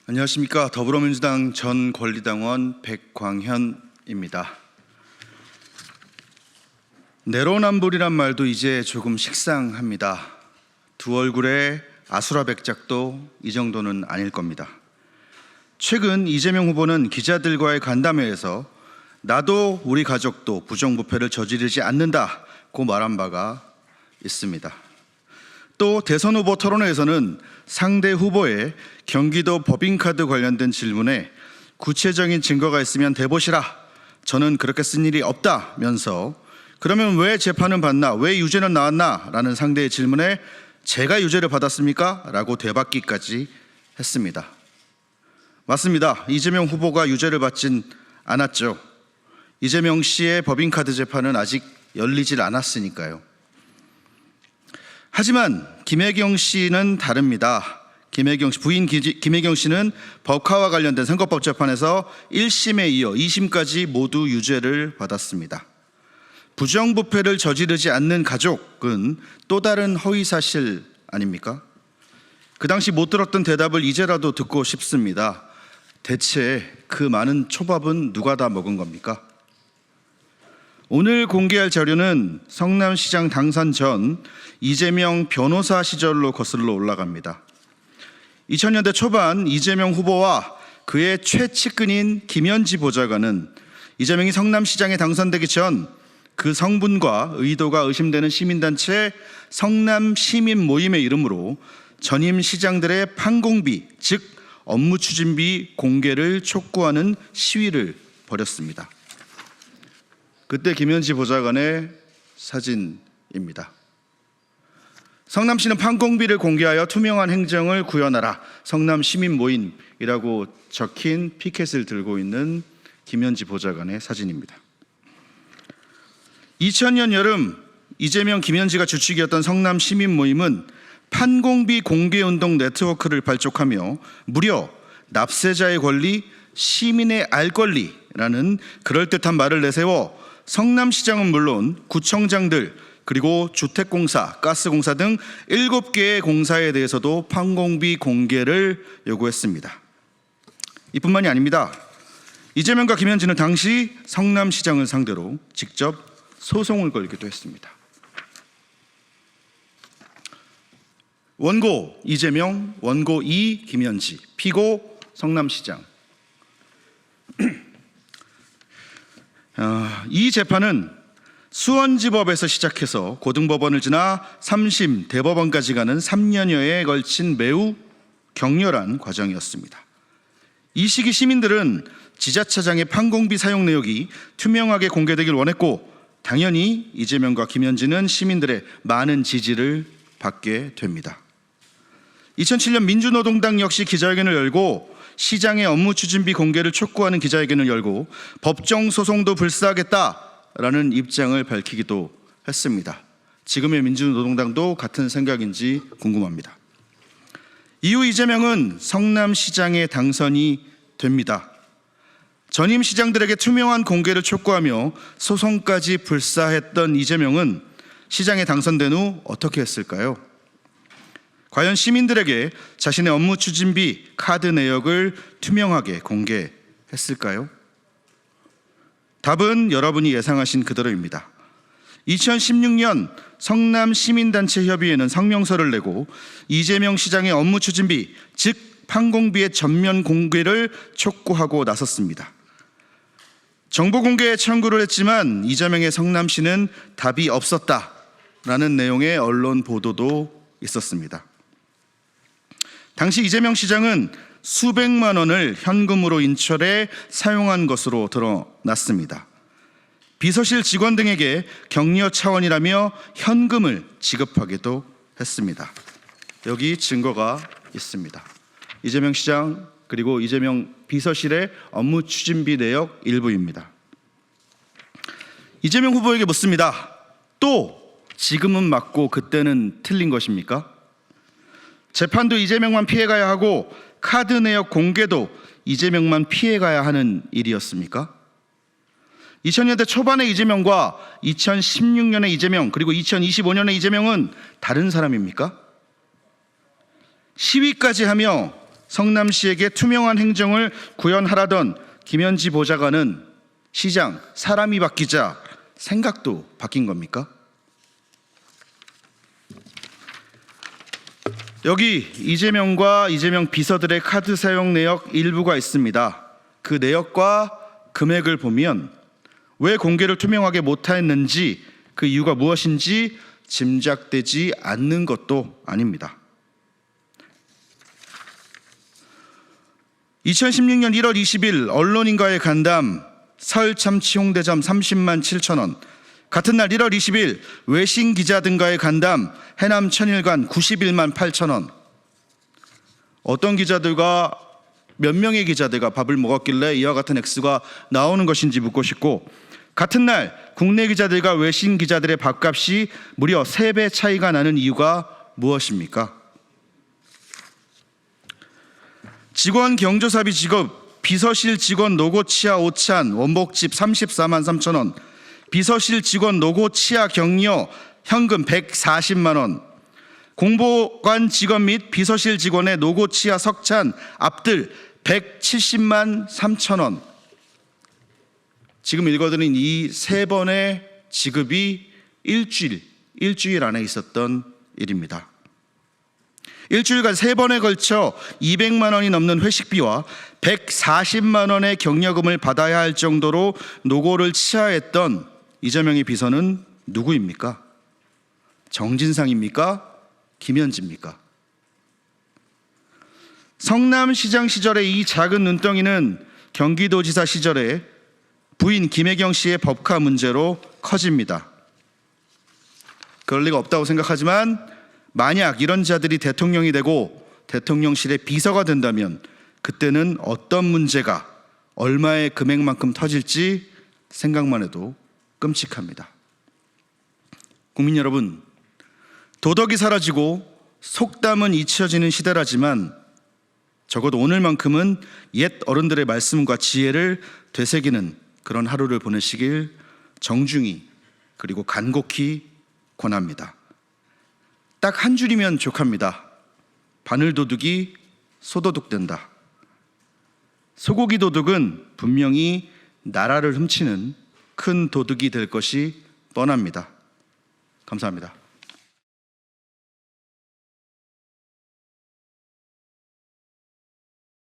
안녕하십니까. 더불어민주당 전 권리당원 백광현입니다. 내로남불이란 말도 이제 조금 식상합니다. 두 얼굴의 아수라백작도 이 정도는 아닐 겁니다. 최근 이재명 후보는 기자들과의 간담회에서 나도 우리 가족도 부정부패를 저지르지 않는다고 말한 바가 있습니다. 또 대선 후보 토론회에서는 상대 후보의 경기도 법인카드 관련된 질문에 구체적인 증거가 있으면 대보시라, 저는 그렇게 쓴 일이 없다면서 그러면 왜 재판은 받나, 왜 유죄는 나왔나 라는 상대의 질문에 제가 유죄를 받았습니까? 라고 되받기까지 했습니다. 맞습니다. 이재명 후보가 유죄를 받진 않았죠. 이재명 씨의 법인카드 재판은 아직 열리질 않았으니까요. 하지만 김혜경 씨는 다릅니다. 김혜경 씨, 부인 김혜경 씨는 법카와 관련된 선거법 재판에서 1심에 이어 2심까지 모두 유죄를 받았습니다. 부정부패를 저지르지 않는 가족은 또 다른 허위사실 아닙니까? 그 당시 못 들었던 대답을 이제라도 듣고 싶습니다. 대체 그 많은 초밥은 누가 다 먹은 겁니까? 오늘 공개할 자료는 성남시장 당선 전 이재명 변호사 시절로 거슬러 올라갑니다. 2000년대 초반 이재명 후보와 그의 최측근인 김현지 보좌관은 이재명이 성남시장에 당선되기 전 그 성분과 의도가 의심되는 시민단체 성남시민 모임의 이름으로 전임 시장들의 판공비, 즉 업무 추진비 공개를 촉구하는 시위를 벌였습니다. 그때 김현지 보좌관의 사진입니다. 성남시는 판공비를 공개하여 투명한 행정을 구현하라, 성남시민 모임이라고 적힌 피켓을 들고 있는 김현지 보좌관의 사진입니다. 2000년 여름 이재명, 김현지가 주축이었던 성남시민 모임은 판공비 공개운동 네트워크를 발족하며 무려 납세자의 권리, 시민의 알 권리라는 그럴듯한 말을 내세워 성남시장은 물론 구청장들, 그리고 주택공사, 가스공사 등 7개의 공사에 대해서도 판공비 공개를 요구했습니다. 이뿐만이 아닙니다. 이재명과 김현지는 당시 성남시장을 상대로 직접 소송을 걸기도 했습니다. 원고 이재명, 원고 이 김현지, 피고 성남시장. 이 재판은 수원지법에서 시작해서 고등법원을 지나 3심 대법원까지 가는 3년여에 걸친 매우 격렬한 과정이었습니다. 이 시기 시민들은 지자체장의 판공비 사용 내역이 투명하게 공개되길 원했고, 당연히 이재명과 김현지는 시민들의 많은 지지를 받게 됩니다. 2007년 민주노동당 역시 기자회견을 열고 시장의 업무 추진비 공개를 촉구하는 기자회견을 열고 법정 소송도 불사하겠다라는 입장을 밝히기도 했습니다. 지금의 민주노동당도 같은 생각인지 궁금합니다. 이후 이재명은 성남시장에 당선이 됩니다. 전임 시장들에게 투명한 공개를 촉구하며 소송까지 불사했던 이재명은 시장에 당선된 후 어떻게 했을까요? 과연 시민들에게 자신의 업무 추진비 카드 내역을 투명하게 공개했을까요? 답은 여러분이 예상하신 그대로입니다. 2016년 성남시민단체협의회는 성명서를 내고 이재명 시장의 업무 추진비, 즉 판공비의 전면 공개를 촉구하고 나섰습니다. 정보 공개에 청구를 했지만 이재명의 성남시는 답이 없었다라는 내용의 언론 보도도 있었습니다. 당시 이재명 시장은 수백만 원을 현금으로 인출해 사용한 것으로 드러났습니다. 비서실 직원 등에게 격려 차원이라며 현금을 지급하기도 했습니다. 여기 증거가 있습니다. 이재명 시장 그리고 이재명 비서실의 업무 추진비 내역 일부입니다. 이재명 후보에게 묻습니다. 또 지금은 맞고 그때는 틀린 것입니까? 재판도 이재명만 피해가야 하고 카드 내역 공개도 이재명만 피해가야 하는 일이었습니까? 2000년대 초반의 이재명과 2016년의 이재명, 그리고 2025년의 이재명은 다른 사람입니까? 시위까지 하며 성남시에게 투명한 행정을 구현하라던 김현지 보좌관은 시장 사람이 바뀌자 생각도 바뀐 겁니까? 여기 이재명과 이재명 비서들의 카드 사용 내역 일부가 있습니다. 그 내역과 금액을 보면 왜 공개를 투명하게 못했는지 그 이유가 무엇인지 짐작되지 않는 것도 아닙니다. 2016년 1월 20일 언론인과의 간담 설 참치 홍대점 30만 7천 원, 같은 날 1월 20일 외신 기자 등과의 간담 해남 천일관 91만 8천 원. 어떤 기자들과 몇 명의 기자들과 밥을 먹었길래 이와 같은 액수가 나오는 것인지 묻고 싶고, 같은 날 국내 기자들과 외신 기자들의 밥값이 무려 3배 차이가 나는 이유가 무엇입니까? 직원 경조사비 지급, 비서실 직원 노고 치아 오찬 원복집 34만 3천 원, 비서실 직원 노고 치아 격려 현금 140만 원, 공보관 직원 및 비서실 직원의 노고 치아 석찬 앞들 170만 3천 원. 지금 읽어드린 이 3번의 지급이 일주일 안에 있었던 일입니다. 일주일간 3번에 걸쳐 200만 원이 넘는 회식비와 140만 원의 격려금을 받아야 할 정도로 노고를 치하했던 이재명의 비서는 누구입니까? 정진상입니까? 김현지입니까? 성남시장 시절의 이 작은 눈덩이는 경기도지사 시절에 부인 김혜경 씨의 법카 문제로 커집니다. 그럴 리가 없다고 생각하지만 만약 이런 자들이 대통령이 되고 대통령실의 비서가 된다면 그때는 어떤 문제가 얼마의 금액만큼 터질지 생각만 해도 끔찍합니다. 국민 여러분, 도덕이 사라지고 속담은 잊혀지는 시대라지만 적어도 오늘만큼은 옛 어른들의 말씀과 지혜를 되새기는 그런 하루를 보내시길 정중히 그리고 간곡히 권합니다. 딱 한 줄이면 족합니다. 바늘도둑이 소도둑된다. 소고기 도둑은 분명히 나라를 훔치는 큰 도둑이 될 것이 뻔합니다. 감사합니다.